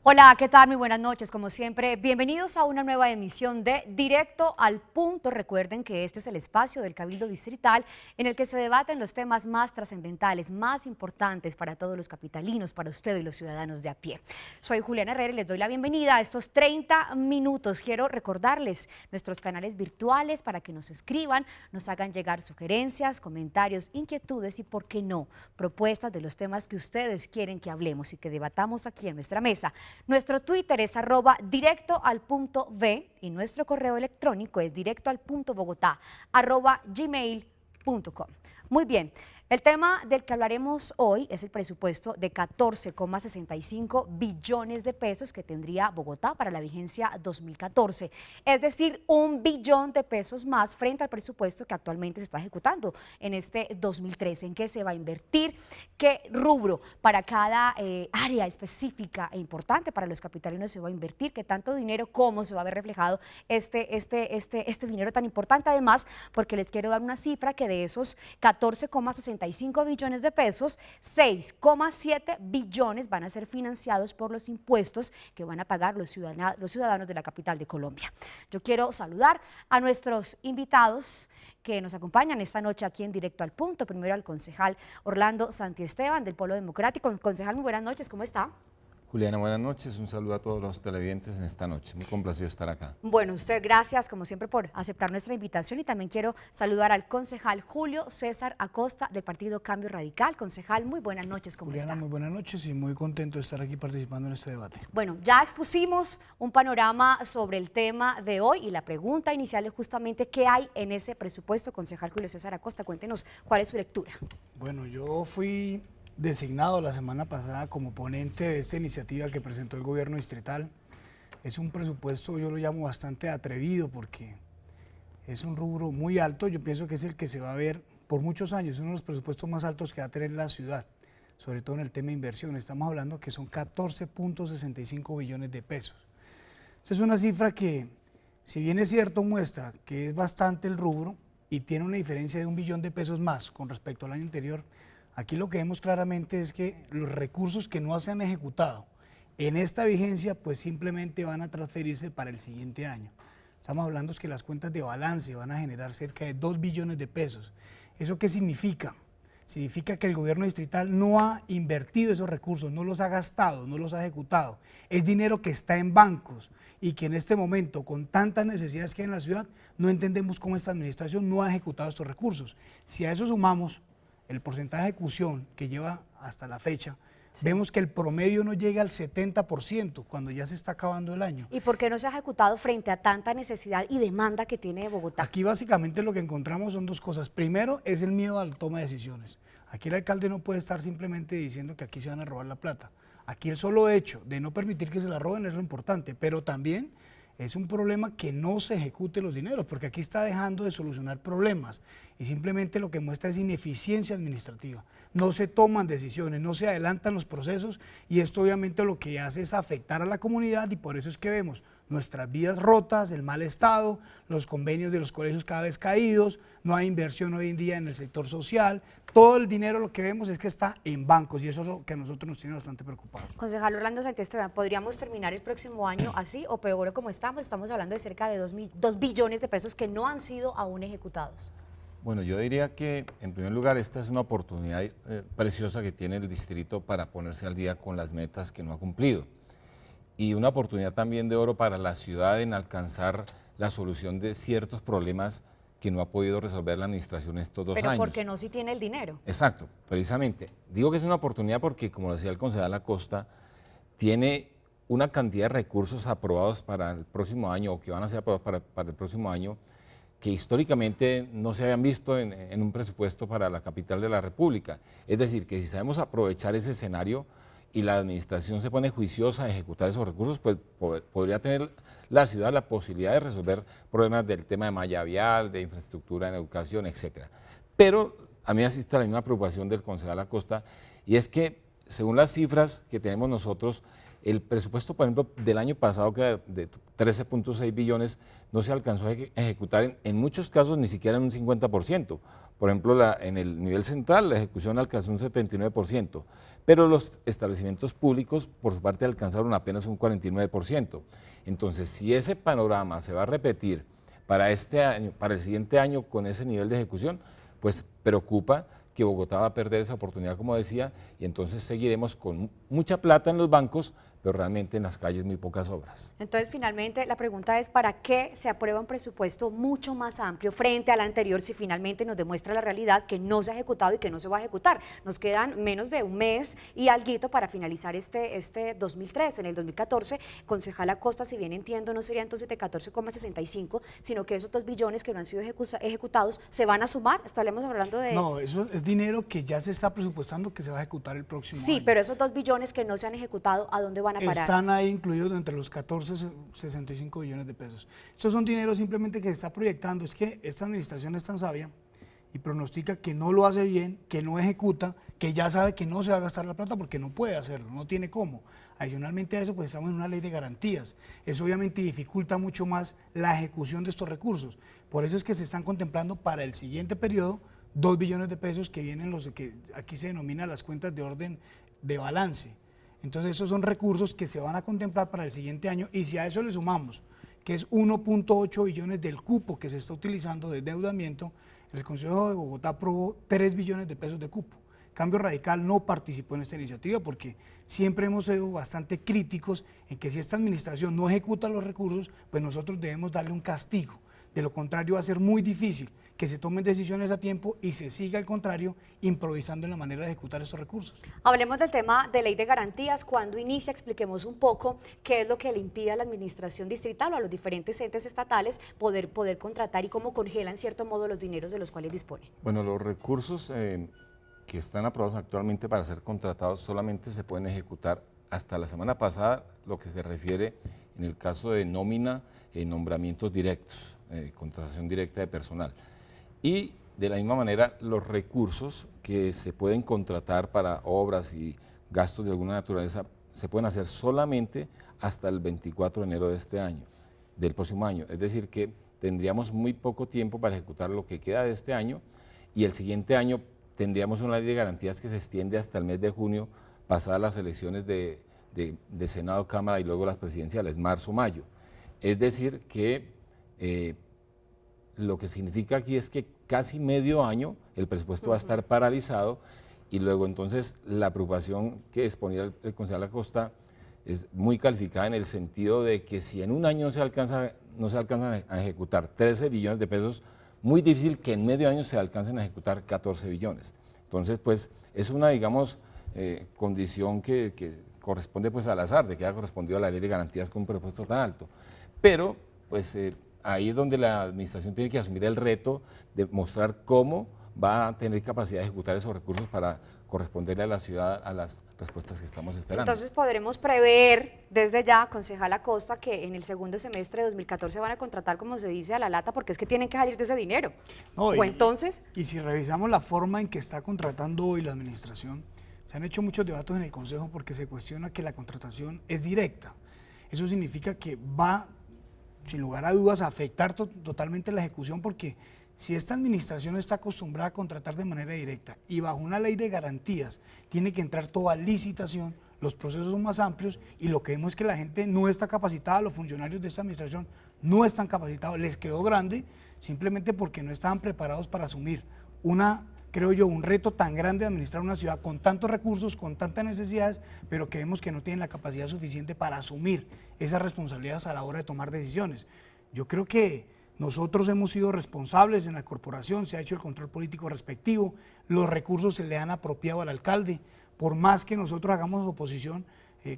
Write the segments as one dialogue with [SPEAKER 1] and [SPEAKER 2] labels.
[SPEAKER 1] Hola, ¿qué tal? Muy buenas noches, como siempre. Bienvenidos a una nueva emisión de Directo al Punto. Recuerden que este es el espacio del Cabildo Distrital en el que se debaten los temas más trascendentales, más importantes para todos los capitalinos, para usted y los ciudadanos de a pie. Soy Juliana Herrera y les doy la bienvenida a estos 30 minutos. Quiero recordarles nuestros canales virtuales para que nos escriban, nos hagan llegar sugerencias, comentarios, inquietudes y, por qué no, propuestas de los temas que ustedes quieren que hablemos y que debatamos aquí en nuestra mesa. Nuestro Twitter es @directoalpuntoV y nuestro correo electrónico es directoalpuntobogotá@gmail.com. Muy bien, el tema del que hablaremos hoy es el presupuesto de 14,65 billones de pesos que tendría Bogotá para la vigencia 2014, es decir, 1 billón de pesos más frente al presupuesto que actualmente se está ejecutando en este 2013. ¿En qué se va a invertir? ¿Qué rubro para cada área específica e importante para los capitalinos se va a invertir? ¿Qué tanto dinero? ¿Cómo se va a ver reflejado este dinero tan importante? Además, porque les quiero dar una cifra que de esos 14,65 billones de pesos, 6,7 billones van a ser financiados por los impuestos que van a pagar los ciudadanos de la capital de Colombia. Yo quiero saludar a nuestros invitados que nos acompañan esta noche aquí en Directo al Punto. Primero al concejal Orlando Santiesteban del Polo Democrático. Concejal, muy buenas noches, ¿cómo está?
[SPEAKER 2] Juliana, buenas noches, un saludo a todos los televidentes en esta noche, muy complacido estar acá.
[SPEAKER 1] Bueno, usted gracias como siempre por aceptar nuestra invitación y también quiero saludar al concejal Julio César Acosta del Partido Cambio Radical. Concejal, muy buenas noches, ¿cómo está?
[SPEAKER 3] Juliana, muy buenas noches y muy contento de estar aquí participando en este debate.
[SPEAKER 1] Bueno, ya expusimos un panorama sobre el tema de hoy y la pregunta inicial es justamente ¿qué hay en ese presupuesto? Concejal Julio César Acosta, cuéntenos cuál es su lectura.
[SPEAKER 3] Bueno, yo fui designado la semana pasada como ponente de esta iniciativa que presentó el gobierno distrital. Es un presupuesto, yo lo llamo bastante atrevido porque es un rubro muy alto, yo pienso que es el que se va a ver por muchos años, es uno de los presupuestos más altos que va a tener la ciudad, sobre todo en el tema de inversión. Estamos hablando que son 14,65 billones de pesos. Esta es una cifra que, si bien es cierto, muestra que es bastante el rubro y tiene una diferencia de 1 billón de pesos más con respecto al año anterior. Aquí lo que vemos claramente es que los recursos que no se han ejecutado en esta vigencia pues simplemente van a transferirse para el siguiente año. Estamos hablando de que las cuentas de balance van a generar cerca de 2 billones de pesos. ¿Eso qué significa? Significa que el gobierno distrital no ha invertido esos recursos, no los ha gastado, no los ha ejecutado. Es dinero que está en bancos y que en este momento, con tantas necesidades que hay en la ciudad, no entendemos cómo esta administración no ha ejecutado estos recursos. Si a eso sumamos el porcentaje de ejecución que lleva hasta la fecha, sí, vemos que el promedio no llega al 70% cuando ya se está acabando el año.
[SPEAKER 1] ¿Y por qué no se ha ejecutado frente a tanta necesidad y demanda que tiene Bogotá?
[SPEAKER 3] Aquí básicamente lo que encontramos son dos cosas. Primero es el miedo a la toma de decisiones. Aquí el alcalde no puede estar simplemente diciendo que aquí se van a robar la plata. Aquí el solo hecho de no permitir que se la roben es lo importante, pero también es un problema que no se ejecute los dineros, porque aquí está dejando de solucionar problemas y simplemente lo que muestra es ineficiencia administrativa. No se toman decisiones, no se adelantan los procesos y esto obviamente lo que hace es afectar a la comunidad y por eso es que vemos nuestras vías rotas, el mal estado, los convenios de los colegios cada vez caídos, no hay inversión hoy en día en el sector social, todo el dinero lo que vemos es que está en bancos y eso es lo que a nosotros nos tiene bastante preocupados.
[SPEAKER 1] Concejal Orlando Santiesteban, ¿podríamos terminar el próximo año así o peor como estamos? Estamos hablando de cerca de 2 billones de pesos que no han sido aún ejecutados.
[SPEAKER 2] Bueno, yo diría que en primer lugar esta es una oportunidad preciosa que tiene el distrito para ponerse al día con las metas que no ha cumplido y una oportunidad también de oro para la ciudad en alcanzar la solución de ciertos problemas que no ha podido resolver la administración estos 2 años.
[SPEAKER 1] Pero porque no si tiene el dinero.
[SPEAKER 2] Exacto, precisamente. Digo que es una oportunidad porque, como decía el concejal Acosta, tiene una cantidad de recursos aprobados para el próximo año o que van a ser aprobados para el próximo año que históricamente no se habían visto en un presupuesto para la capital de la República. Es decir, que si sabemos aprovechar ese escenario y la administración se pone juiciosa a ejecutar esos recursos, pues podría tener la ciudad la posibilidad de resolver problemas del tema de malla vial, de infraestructura en educación, etcétera. Pero a mí asiste la misma preocupación del concejal Acosta y es que según las cifras que tenemos nosotros, El presupuesto, por ejemplo, del año pasado, que era de 13.6 billones, no se alcanzó a ejecutar en muchos casos ni siquiera en un 50%. Por ejemplo, en el nivel central la ejecución alcanzó un 79%, pero los establecimientos públicos, por su parte, alcanzaron apenas un 49%. Entonces, si ese panorama se va a repetir para este año, para el siguiente año con ese nivel de ejecución, pues preocupa que Bogotá va a perder esa oportunidad, como decía, y entonces seguiremos con mucha plata en los bancos, pero realmente en las calles muy pocas obras.
[SPEAKER 1] Entonces, finalmente, la pregunta es, ¿para qué se aprueba un presupuesto mucho más amplio frente al anterior si finalmente nos demuestra la realidad que no se ha ejecutado y que no se va a ejecutar? Nos quedan menos de un mes y alguito para finalizar este 2013. En el 2014, concejal Acosta, si bien entiendo, no sería entonces de 14,65, sino que esos 2 billones que no han sido ejecutados se van a sumar. Estaremos hablando de...
[SPEAKER 3] No, eso es dinero que ya se está presupuestando que se va a ejecutar el próximo año.
[SPEAKER 1] Sí, pero esos 2 billones que no se han ejecutado, ¿a dónde van a parar?
[SPEAKER 3] Están ahí incluidos entre los 14,65 billones de pesos. Estos son dineros simplemente que se está proyectando. Es que esta administración es tan sabia y pronostica que no lo hace bien, que no ejecuta, que ya sabe que no se va a gastar la plata porque no puede hacerlo, no tiene cómo. Adicionalmente a eso, pues estamos en una ley de garantías. Eso obviamente dificulta mucho más la ejecución de estos recursos. Por eso es que se están contemplando para el siguiente periodo 2 billones de pesos que vienen los que aquí se denominan las cuentas de orden de balance. Entonces esos son recursos que se van a contemplar para el siguiente año y si a eso le sumamos que es 1.8 billones del cupo que se está utilizando de endeudamiento, el Consejo de Bogotá aprobó 3 billones de pesos de cupo. Cambio Radical no participó en esta iniciativa porque siempre hemos sido bastante críticos en que si esta administración no ejecuta los recursos, pues nosotros debemos darle un castigo. De lo contrario va a ser muy difícil que se tomen decisiones a tiempo y se siga al contrario improvisando en la manera de ejecutar estos recursos.
[SPEAKER 1] Hablemos del tema de ley de garantías. Cuando inicia, expliquemos un poco qué es lo que le impide a la administración distrital o a los diferentes entes estatales poder contratar y cómo congela en cierto modo los dineros de los cuales disponen.
[SPEAKER 2] Bueno, los recursos que están aprobados actualmente para ser contratados solamente se pueden ejecutar hasta la semana pasada, lo que se refiere en el caso de nómina, nombramientos directos, contratación directa de personal. Y de la misma manera, los recursos que se pueden contratar para obras y gastos de alguna naturaleza se pueden hacer solamente hasta el 24 de enero de este año, del próximo año. Es decir, que tendríamos muy poco tiempo para ejecutar lo que queda de este año y el siguiente año tendríamos una ley de garantías que se extiende hasta el mes de junio, pasadas las elecciones de Senado, Cámara y luego las presidenciales, marzo, mayo. Es decir, que lo que significa aquí es que casi medio año el presupuesto va a estar paralizado y luego entonces la preocupación que exponía el concejal Acosta es muy calificada en el sentido de que si en un año no se alcanzan a ejecutar 13 billones de pesos, muy difícil que en medio año se alcancen a ejecutar 14 billones. Entonces, pues es una, digamos, condición que corresponde pues al azar, de que haya correspondido a la ley de garantías con un presupuesto tan alto. Pero, pues ahí es donde la administración tiene que asumir el reto de mostrar cómo va a tener capacidad de ejecutar esos recursos para corresponderle a la ciudad a las respuestas que estamos esperando.
[SPEAKER 1] Entonces podremos prever desde ya, concejal Acosta, que en el segundo semestre de 2014 van a contratar, como se dice, a la lata, porque es que tienen que salir de ese dinero.
[SPEAKER 3] No,
[SPEAKER 1] entonces...
[SPEAKER 3] Y si revisamos la forma en que está contratando hoy la administración, se han hecho muchos debates en el Consejo porque se cuestiona que la contratación es directa. Eso significa que va, sin lugar a dudas, a afectar totalmente la ejecución porque si esta administración está acostumbrada a contratar de manera directa y bajo una ley de garantías tiene que entrar toda licitación, los procesos son más amplios y lo que vemos es que la gente no está capacitada, los funcionarios de esta administración no están capacitados, les quedó grande simplemente porque no estaban preparados para asumir creo yo, un reto tan grande de administrar una ciudad con tantos recursos, con tantas necesidades, pero que vemos que no tienen la capacidad suficiente para asumir esas responsabilidades a la hora de tomar decisiones. Yo creo que nosotros hemos sido responsables en la corporación, se ha hecho el control político respectivo, los recursos se le han apropiado al alcalde, por más que nosotros hagamos oposición,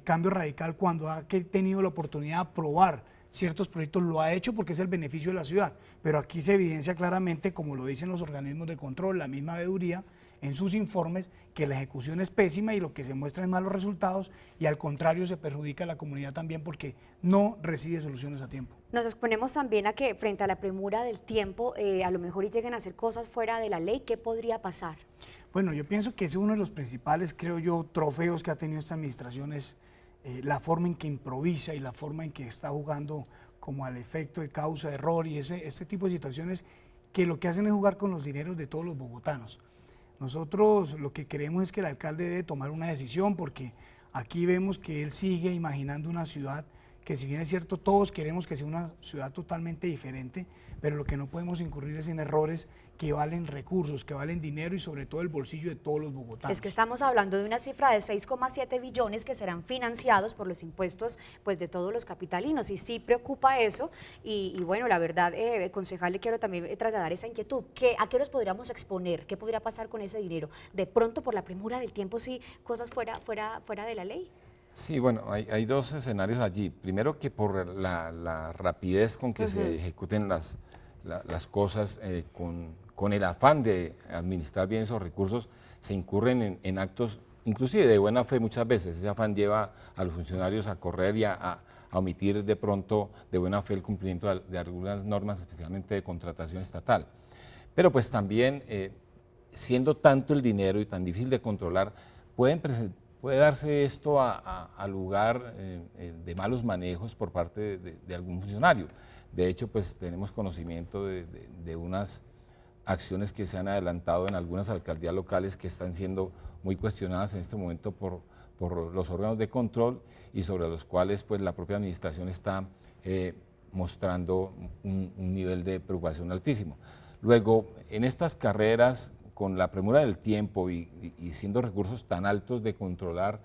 [SPEAKER 3] Cambio Radical cuando ha tenido la oportunidad de aprobar ciertos proyectos lo ha hecho porque es el beneficio de la ciudad, pero aquí se evidencia claramente, como lo dicen los organismos de control, la misma veeduría, en sus informes, que la ejecución es pésima y lo que se muestra es malos resultados y al contrario se perjudica a la comunidad también porque no recibe soluciones a tiempo.
[SPEAKER 1] Nos exponemos también a que frente a la premura del tiempo, a lo mejor y lleguen a hacer cosas fuera de la ley, ¿qué podría pasar?
[SPEAKER 3] Bueno, yo pienso que es uno de los principales, creo yo, trofeos que ha tenido esta administración es la forma en que improvisa y la forma en que está jugando como al efecto de causa, error y este tipo de situaciones que lo que hacen es jugar con los dineros de todos los bogotanos. Nosotros lo que queremos es que el alcalde debe tomar una decisión, porque aquí vemos que él sigue imaginando una ciudad que, si bien es cierto, todos queremos que sea una ciudad totalmente diferente, pero lo que no podemos incurrir es en errores que valen recursos, que valen dinero y sobre todo el bolsillo de todos los bogotanos.
[SPEAKER 1] Es que estamos hablando de una cifra de 6,7 billones que serán financiados por los impuestos pues, de todos los capitalinos, y sí preocupa eso. Y bueno, la verdad, concejal, le quiero también trasladar esa inquietud. ¿A qué nos podríamos exponer? ¿Qué podría pasar con ese dinero? De pronto, por la premura del tiempo, sí, cosas fuera de la ley.
[SPEAKER 2] Sí, bueno, hay dos escenarios allí. Primero, que por la rapidez con que se ejecuten las cosas, con el afán de administrar bien esos recursos, se incurren en actos, inclusive de buena fe muchas veces. Ese afán lleva a los funcionarios a correr y a omitir de pronto de buena fe el cumplimiento de algunas normas, especialmente de contratación estatal. Pero pues también, siendo tanto el dinero y tan difícil de controlar, puede darse esto a lugar de malos manejos por parte de algún funcionario. De hecho, pues tenemos conocimiento de unas acciones que se han adelantado en algunas alcaldías locales que están siendo muy cuestionadas en este momento por los órganos de control, y sobre los cuales pues la propia administración está mostrando un nivel de preocupación altísimo. Luego, en estas carreras, con la premura del tiempo y siendo recursos tan altos de controlar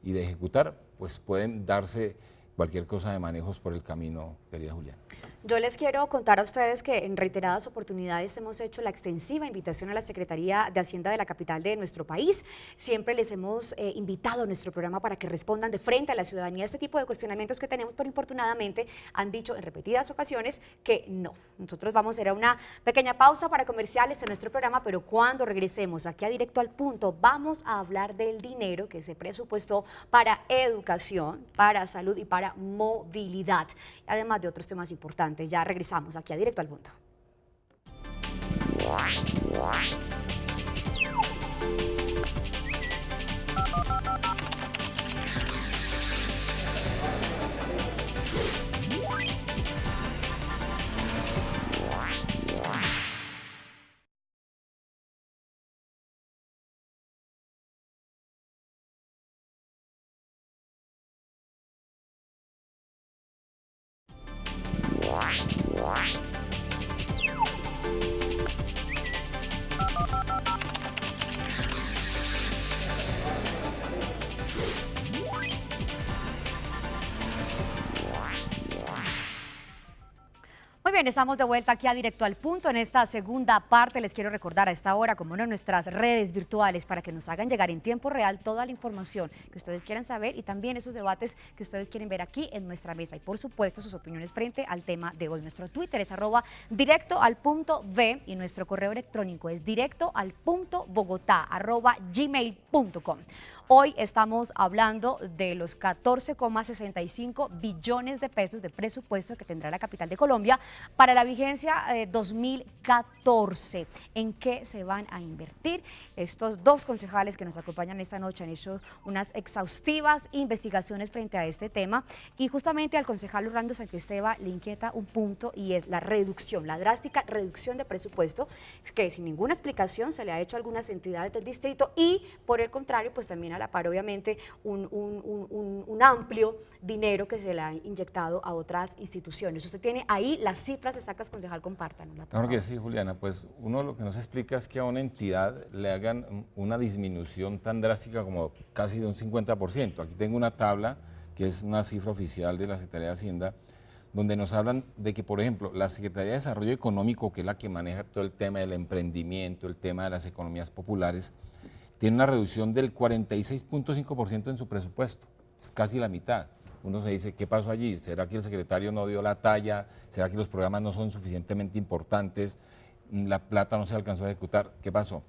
[SPEAKER 2] y de ejecutar, pues pueden darse cualquier cosa de manejos por el camino, querida Juliana.
[SPEAKER 1] Yo les quiero contar a ustedes que en reiteradas oportunidades hemos hecho la extensiva invitación a la Secretaría de Hacienda de la capital de nuestro país. Siempre les hemos invitado a nuestro programa para que respondan de frente a la ciudadanía este tipo de cuestionamientos que tenemos, pero infortunadamente han dicho en repetidas ocasiones que no. Nosotros vamos a ir a una pequeña pausa para comerciales en nuestro programa, pero cuando regresemos aquí a Directo al Punto, vamos a hablar del dinero que se presupuestó para educación, para salud y para movilidad, además de otros temas importantes. Ya regresamos aquí a Directo al Punto. Muy bien, estamos de vuelta aquí a Directo al Punto. En esta segunda parte les quiero recordar a esta hora, como no, en nuestras redes virtuales, para que nos hagan llegar en tiempo real toda la información que ustedes quieran saber y también esos debates que ustedes quieren ver aquí en nuestra mesa, y por supuesto sus opiniones frente al tema de hoy. Nuestro Twitter es @directoalpuntoV y nuestro correo electrónico es directoalpuntobogotá@gmail.com. Hoy estamos hablando de los 14,65 billones de pesos de presupuesto que tendrá la capital de Colombia para la vigencia 2014. ¿En qué se van a invertir? Estos dos concejales que nos acompañan esta noche han hecho unas exhaustivas investigaciones frente a este tema, y justamente al concejal Orlando Santiesteban le inquieta un punto, y es la reducción, la drástica reducción de presupuesto que sin ninguna explicación se le ha hecho a algunas entidades del distrito, y por el contrario pues también a la par obviamente un amplio dinero que se le ha inyectado a otras instituciones. Usted tiene ahí las cifras exactas, concejal, compártanosla.
[SPEAKER 2] Claro que sí, Juliana. Pues uno lo que nos explica es que a una entidad le hagan una disminución tan drástica como casi de un 50%. Aquí tengo una tabla que es una cifra oficial de la Secretaría de Hacienda, donde nos hablan de que, por ejemplo, la Secretaría de Desarrollo Económico, que es la que maneja todo el tema del emprendimiento, el tema de las economías populares, tiene una reducción del 46,5% en su presupuesto. Es casi la mitad. Uno se dice, ¿qué pasó allí? ¿Será que el secretario no dio la talla? ¿Será que los programas no son suficientemente importantes? ¿La plata no se alcanzó a ejecutar? ¿Qué pasó?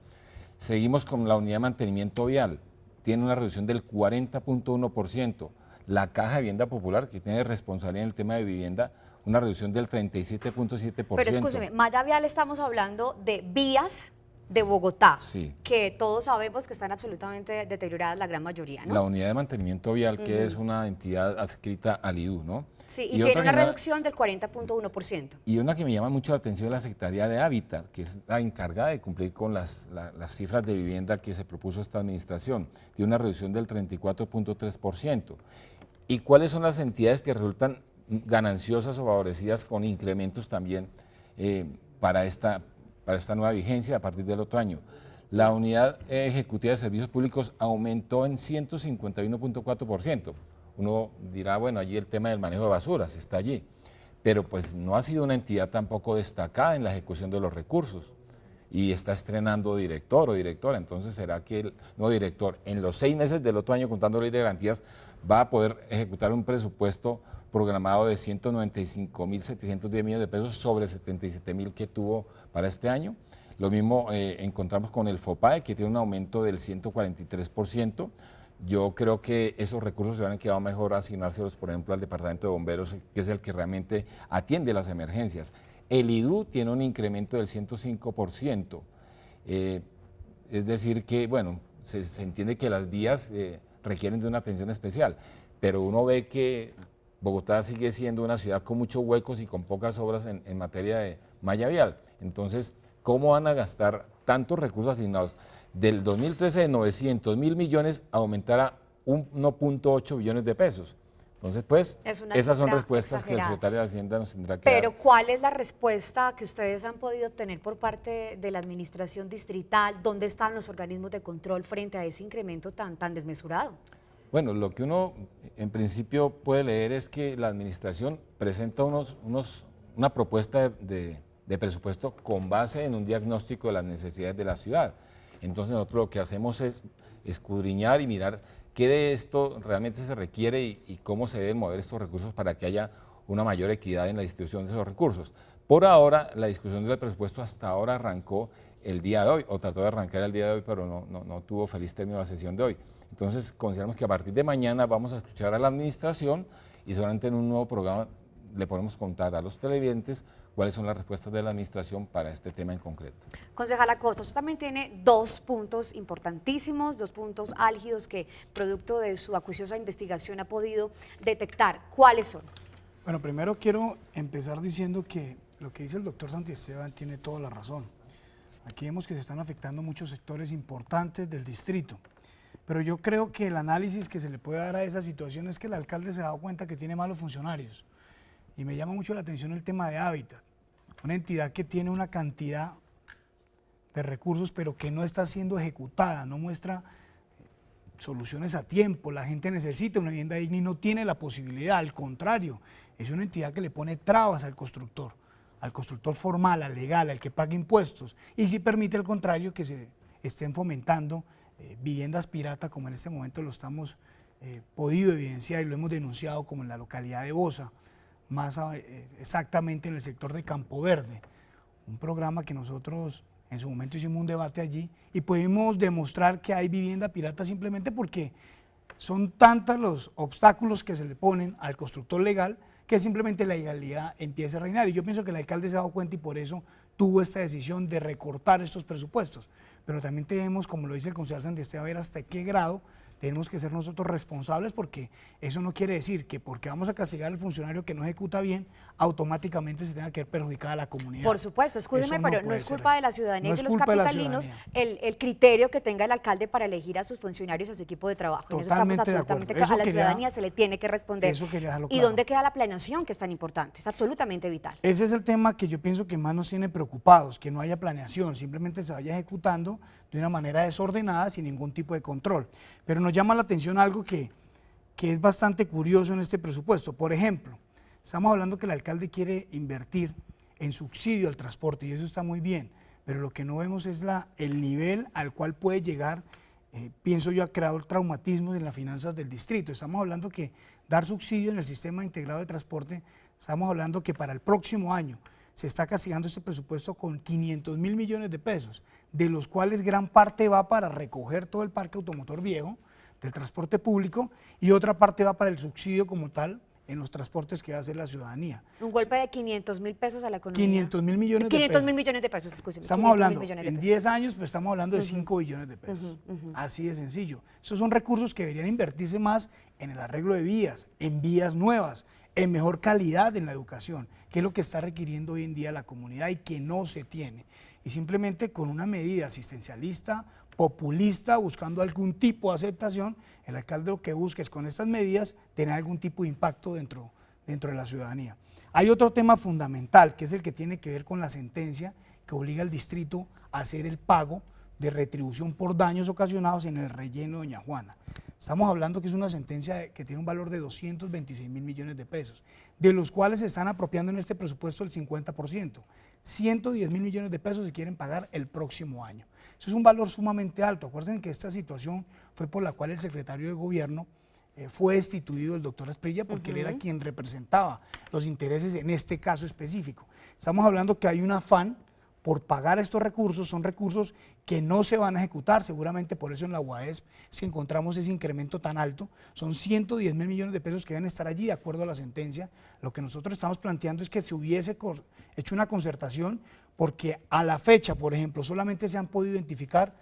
[SPEAKER 2] Seguimos con la unidad de mantenimiento vial. Tiene una reducción del 40,1%. La Caja de Vivienda Popular, que tiene responsabilidad en el tema de vivienda, una reducción del 37,7%.
[SPEAKER 1] Pero escúcheme, malla vial, estamos hablando de vías de Bogotá,
[SPEAKER 2] Sí.
[SPEAKER 1] que todos sabemos que están absolutamente deterioradas la gran mayoría, ¿no?
[SPEAKER 2] La unidad de mantenimiento vial, que es una entidad adscrita al IDU, ¿no?
[SPEAKER 1] Sí, y
[SPEAKER 2] otra
[SPEAKER 1] tiene una
[SPEAKER 2] que me-
[SPEAKER 1] reducción del 40.1%.
[SPEAKER 2] Y una que me llama mucho la atención es la Secretaría de Hábitat, que es la encargada de cumplir con las cifras de vivienda que se propuso esta administración. Tiene una reducción del 34.3%. ¿Y cuáles son las entidades que resultan gananciosas o favorecidas con incrementos también para esta nueva vigencia a partir del otro año? La unidad ejecutiva de servicios públicos aumentó en 151.4%. Uno dirá, bueno, allí el tema del manejo de basuras está allí, pero pues no ha sido una entidad tampoco destacada en la ejecución de los recursos y está estrenando director o directora. Entonces, ¿será que el nuevo director en los 6 meses del otro año, contando ley de garantías, va a poder ejecutar un presupuesto programado de 195.710 millones de pesos sobre 77.000 que tuvo para este año? Lo mismo encontramos con el FOPAE, que tiene un aumento del 143%. Yo creo que esos recursos se hubieran quedado mejor asignárselos, por ejemplo, al Departamento de Bomberos, que es el que realmente atiende las emergencias. El IDU tiene un incremento del 105%, es decir que, bueno, se entiende que las vías requieren de una atención especial, pero uno ve que Bogotá sigue siendo una ciudad con muchos huecos y con pocas obras en materia de malla vial. Entonces, ¿cómo van a gastar tantos recursos asignados? Del 2013 de 900.000 millones a aumentar a 1.8 billones de pesos. Entonces, pues, esas son respuestas que el secretario de Hacienda nos tendrá que dar.
[SPEAKER 1] Pero, ¿cuál es la respuesta que ustedes han podido obtener por parte de la administración distrital? ¿Dónde están los organismos de control frente a ese incremento tan desmesurado?
[SPEAKER 2] Bueno, lo que uno en principio puede leer es que la administración presenta una propuesta de presupuesto con base en un diagnóstico de las necesidades de la ciudad. Entonces nosotros lo que hacemos es escudriñar y mirar qué de esto realmente se requiere y cómo se deben mover estos recursos para que haya una mayor equidad en la distribución de esos recursos. Por ahora, la discusión del presupuesto hasta ahora arrancó el día de hoy, o trató de arrancar el día de hoy, pero no tuvo feliz término la sesión de hoy. Entonces consideramos que a partir de mañana vamos a escuchar a la administración y solamente en un nuevo programa le podemos contar a los televidentes cuáles son las respuestas de la administración para este tema en concreto.
[SPEAKER 1] Concejal Acosta, usted también tiene 2 puntos importantísimos, 2 puntos álgidos que, producto de su acuciosa investigación, ha podido detectar. ¿Cuáles son?
[SPEAKER 3] Bueno, primero quiero empezar diciendo que lo que dice el doctor Santiesteban tiene toda la razón. Aquí vemos que se están afectando muchos sectores importantes del distrito, pero yo creo que el análisis que se le puede dar a esa situación es que el alcalde se ha dado cuenta que tiene malos funcionarios. Y me llama mucho la atención el tema de Hábitat, una entidad que tiene una cantidad de recursos pero que no está siendo ejecutada, no muestra soluciones a tiempo. La gente necesita una vivienda digna y no tiene la posibilidad, al contrario, es una entidad que le pone trabas al constructor formal, al legal, al que paga impuestos, y sí permite al contrario que se estén fomentando viviendas piratas, como en este momento lo estamos podido evidenciar y lo hemos denunciado, como en la localidad de Bosa, más exactamente en el sector de Campo Verde, un programa que nosotros en su momento hicimos un debate allí y pudimos demostrar que hay vivienda pirata simplemente porque son tantos los obstáculos que se le ponen al constructor legal que simplemente la ilegalidad empieza a reinar. Y yo pienso que el alcalde se ha dado cuenta y por eso tuvo esta decisión de recortar estos presupuestos. Pero también tenemos, como lo dice el concejal Santiesteban, a ver hasta qué grado tenemos que ser nosotros responsables, porque eso no quiere decir que porque vamos a castigar al funcionario que no ejecuta bien, automáticamente se tenga que ver perjudicada a la comunidad.
[SPEAKER 1] Por supuesto, escúcheme, pero no es culpa de la ciudadanía y de los
[SPEAKER 3] culpa de la
[SPEAKER 1] capitalinos
[SPEAKER 3] ciudadanía.
[SPEAKER 1] el criterio que tenga el alcalde para elegir a sus funcionarios y a su equipo de trabajo. En eso estamos
[SPEAKER 3] Totalmente de
[SPEAKER 1] absolutamente
[SPEAKER 3] acuerdo.
[SPEAKER 1] claros. A la ciudadanía se le tiene que responder.
[SPEAKER 3] Eso quería dejarlo
[SPEAKER 1] ¿Y
[SPEAKER 3] claro.
[SPEAKER 1] dónde queda la planeación, que es tan importante? Es absolutamente vital.
[SPEAKER 3] Ese es el tema que yo pienso que más nos tiene preocupados, que no haya planeación, simplemente se vaya ejecutando de una manera desordenada, sin ningún tipo de control. Pero nos llama la atención algo que es bastante curioso en este presupuesto. Por ejemplo, estamos hablando que el alcalde quiere invertir en subsidio al transporte y eso está muy bien, pero lo que no vemos es el nivel al cual puede llegar, pienso yo, a crear traumatismos en las finanzas del distrito. Estamos hablando que dar subsidio en el sistema integrado de transporte, estamos hablando que para el próximo año se está castigando este presupuesto con 500.000 millones de pesos, de los cuales gran parte va para recoger todo el parque automotor viejo del transporte público y otra parte va para el subsidio como tal en los transportes que va a hacer la ciudadanía.
[SPEAKER 1] Un golpe de 500.000 pesos a la economía.
[SPEAKER 3] 500.000 millones de pesos.
[SPEAKER 1] 500.000 millones de pesos, escúcheme.
[SPEAKER 3] Estamos hablando, en 10 años, pues estamos hablando de 5 billones de pesos. Así de sencillo. Esos son recursos que deberían invertirse más en el arreglo de vías, en vías nuevas, en mejor calidad en la educación, que es lo que está requiriendo hoy en día la comunidad y que no se tiene. Y simplemente con una medida asistencialista, populista, buscando algún tipo de aceptación, el alcalde lo que busca es con estas medidas tener algún tipo de impacto dentro de la ciudadanía. Hay otro tema fundamental, que es el que tiene que ver con la sentencia que obliga al distrito a hacer el pago de retribución por daños ocasionados en el relleno de Doña Juana. Estamos hablando que es una sentencia que tiene un valor de 226.000 millones de pesos, de los cuales se están apropiando en este presupuesto el 50%. 110.000 millones de pesos se quieren pagar el próximo año. Eso es un valor sumamente alto. Acuérdense que esta situación fue por la cual el secretario de Gobierno fue destituido, el doctor Asprilla, porque él era quien representaba los intereses en este caso específico. Estamos hablando que hay un afán por pagar estos recursos, son recursos que no se van a ejecutar, seguramente por eso en la UAESP, si encontramos ese incremento tan alto, son 110.000 millones de pesos que deben estar allí de acuerdo a la sentencia. Lo que nosotros estamos planteando es que se hubiese hecho una concertación, porque a la fecha, por ejemplo, solamente se han podido identificar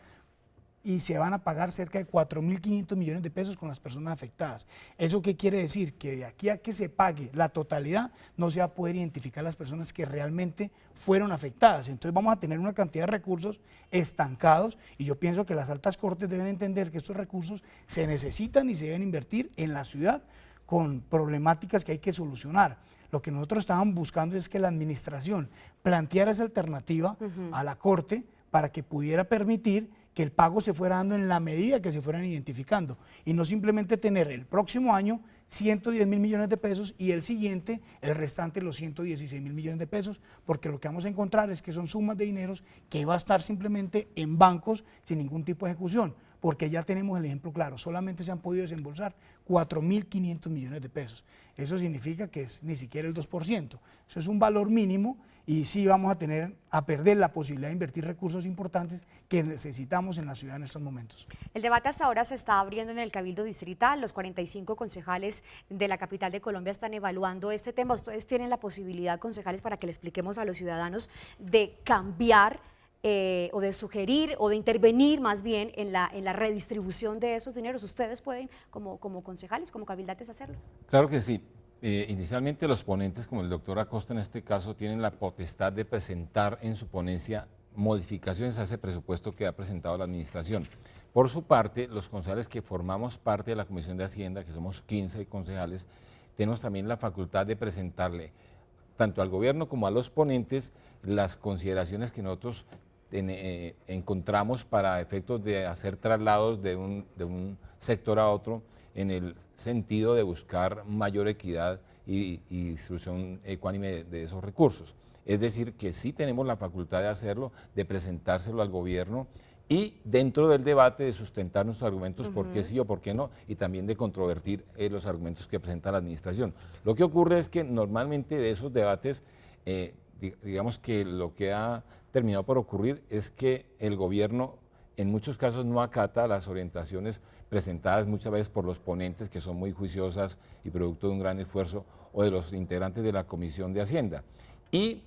[SPEAKER 3] y se van a pagar cerca de 4.500 millones de pesos con las personas afectadas. ¿Eso qué quiere decir? Que de aquí a que se pague la totalidad, no se va a poder identificar las personas que realmente fueron afectadas. Entonces vamos a tener una cantidad de recursos estancados, y yo pienso que las altas cortes deben entender que estos recursos se necesitan y se deben invertir en la ciudad con problemáticas que hay que solucionar. Lo que nosotros estábamos buscando es que la administración planteara esa alternativa a la corte para que pudiera permitir que el pago se fuera dando en la medida que se fueran identificando y no simplemente tener el próximo año 110.000 millones de pesos y el siguiente, el restante, los 116.000 millones de pesos, porque lo que vamos a encontrar es que son sumas de dineros que va a estar simplemente en bancos sin ningún tipo de ejecución, porque ya tenemos el ejemplo claro, solamente se han podido desembolsar 4.500 millones de pesos. Eso significa que es ni siquiera el 2%, eso es un valor mínimo, y sí vamos a perder la posibilidad de invertir recursos importantes que necesitamos en la ciudad en estos momentos.
[SPEAKER 1] El debate hasta ahora se está abriendo en el Cabildo Distrital. Los 45 concejales de la capital de Colombia están evaluando este tema. Ustedes tienen la posibilidad, concejales, para que le expliquemos a los ciudadanos, de cambiar o de sugerir o de intervenir más bien en la redistribución de esos dineros. Ustedes pueden, como concejales, como cabildantes, hacerlo.
[SPEAKER 2] Claro que sí. Inicialmente los ponentes, como el doctor Acosta en este caso, tienen la potestad de presentar en su ponencia modificaciones a ese presupuesto que ha presentado la administración. Por su parte, los concejales que formamos parte de la Comisión de Hacienda, que somos 15 concejales, tenemos también la facultad de presentarle tanto al gobierno como a los ponentes las consideraciones que nosotros encontramos para efectos de hacer traslados de un sector a otro, en el sentido de buscar mayor equidad y distribución ecuánime de esos recursos. Es decir, que sí tenemos la facultad de hacerlo, de presentárselo al gobierno y dentro del debate de sustentar nuestros argumentos, por qué sí o por qué no, y también de controvertir los argumentos que presenta la administración. Lo que ocurre es que normalmente de esos debates, digamos que lo que ha terminado por ocurrir es que el gobierno en muchos casos no acata las orientaciones presentadas muchas veces por los ponentes, que son muy juiciosas y producto de un gran esfuerzo, o de los integrantes de la Comisión de Hacienda. Y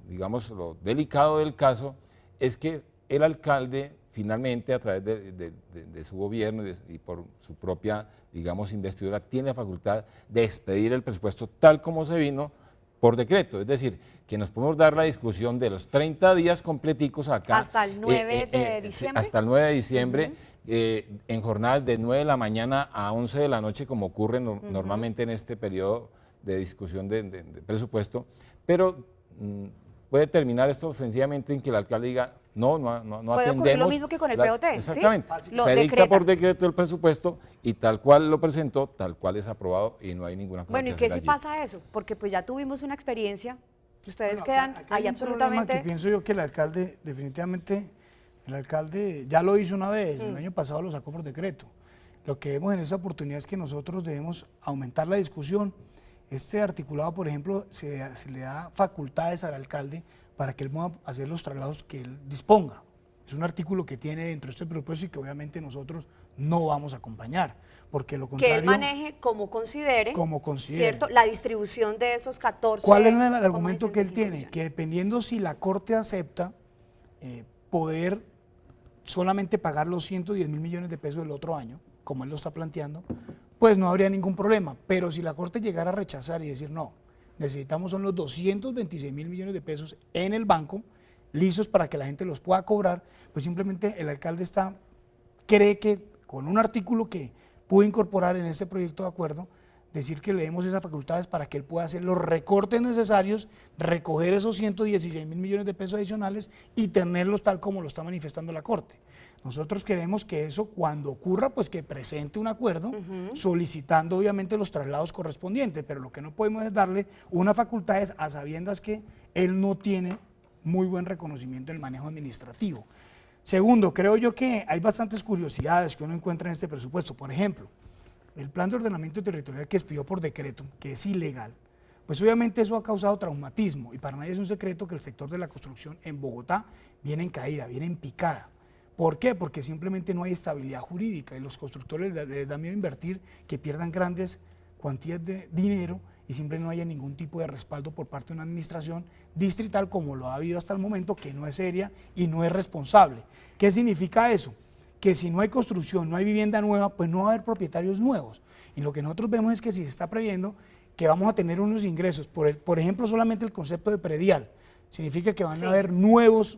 [SPEAKER 2] digamos, lo delicado del caso es que el alcalde finalmente, a través de su gobierno y por su propia, digamos, investidura, tiene la facultad de expedir el presupuesto tal como se vino por decreto. Es decir, que nos podemos dar la discusión de los 30 días completicos acá.
[SPEAKER 1] Hasta el 9 de diciembre.
[SPEAKER 2] Hasta el 9 de diciembre, en jornadas de 9 de la mañana a 11 de la noche, como ocurre normalmente en este periodo de discusión de presupuesto, pero puede terminar esto sencillamente en que el alcalde diga, no atendemos.
[SPEAKER 1] Puede ocurrir lo mismo que con el POT,
[SPEAKER 2] exactamente,
[SPEAKER 1] ¿sí?
[SPEAKER 2] Se dicta por decreto el presupuesto y tal cual lo presentó, tal cual es aprobado y no hay ninguna cosa.
[SPEAKER 1] Bueno, ¿y qué si pasa eso? Porque pues ya tuvimos una experiencia, ustedes quedan ahí absolutamente...
[SPEAKER 3] Que pienso yo que el alcalde, definitivamente, el alcalde ya lo hizo una vez, el año pasado lo sacó por decreto. Lo que vemos en esta oportunidad es que nosotros debemos aumentar la discusión. Este articulado, por ejemplo, se le da facultades al alcalde para que él pueda hacer los traslados que él disponga. Es un artículo que tiene dentro de este presupuesto y que obviamente nosotros no vamos a acompañar, porque lo contrario...
[SPEAKER 1] Que él maneje como considere, ¿cierto?, la distribución de esos 14.
[SPEAKER 3] ¿Cuál es el argumento que él tiene?
[SPEAKER 1] Millones.
[SPEAKER 3] Que dependiendo si la Corte acepta poder solamente pagar los 110.000 millones de pesos del otro año, como él lo está planteando, pues no habría ningún problema. Pero si la Corte llegara a rechazar y decir no, necesitamos son los 226.000 millones de pesos en el banco, lisos para que la gente los pueda cobrar, pues simplemente el alcalde cree que con un artículo que pudo incorporar en este proyecto de acuerdo, decir que le demos esas facultades para que él pueda hacer los recortes necesarios, recoger esos 116.000 millones de pesos adicionales y tenerlos tal como lo está manifestando la Corte. Nosotros queremos que eso, cuando ocurra, pues que presente un acuerdo, solicitando obviamente los traslados correspondientes, pero lo que no podemos es darle una facultad a sabiendas que él no tiene muy buen reconocimiento del manejo administrativo. Segundo, creo yo que hay bastantes curiosidades que uno encuentra en este presupuesto. Por ejemplo, el plan de ordenamiento territorial que expidió por decreto, que es ilegal, pues obviamente eso ha causado traumatismo y para nadie es un secreto que el sector de la construcción en Bogotá viene en caída, viene en picada. ¿Por qué? Porque simplemente no hay estabilidad jurídica y los constructores les da miedo invertir, que pierdan grandes cuantías de dinero y siempre no haya ningún tipo de respaldo por parte de una administración distrital como lo ha habido hasta el momento, que no es seria y no es responsable. ¿Qué significa eso? Que si no hay construcción, no hay vivienda nueva, pues no va a haber propietarios nuevos. Y lo que nosotros vemos es que si se está previendo que vamos a tener unos ingresos, por ejemplo, solamente el concepto de predial, significa que van a haber nuevas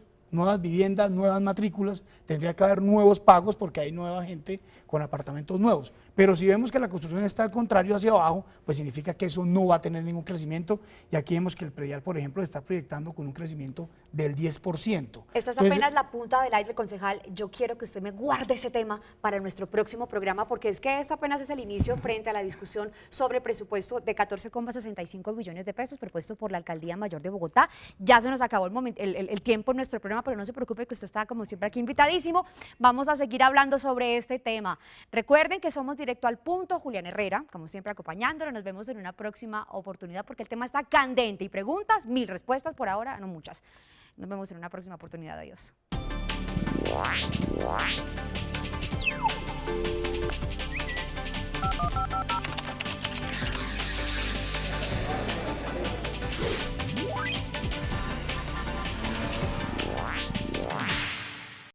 [SPEAKER 3] viviendas, nuevas matrículas, tendría que haber nuevos pagos porque hay nueva gente con apartamentos nuevos. Pero si vemos que la construcción está al contrario hacia abajo, pues significa que eso no va a tener ningún crecimiento y aquí vemos que el predial, por ejemplo, está proyectando con un crecimiento del 10%.
[SPEAKER 1] Esta es apenas la punta del iceberg, concejal. Yo quiero que usted me guarde ese tema para nuestro próximo programa porque es que esto apenas es el inicio frente a la discusión sobre el presupuesto de 14,65 billones de pesos propuesto por la Alcaldía Mayor de Bogotá. Ya se nos acabó el tiempo en nuestro programa, pero no se preocupe que usted está como siempre aquí invitadísimo. Vamos a seguir hablando sobre este tema. Recuerden que somos Directo al Punto, Julián Herrera, como siempre acompañándolo. Nos vemos en una próxima oportunidad porque el tema está candente y preguntas, 1000 respuestas por ahora, no muchas. Nos vemos en una próxima oportunidad. Adiós.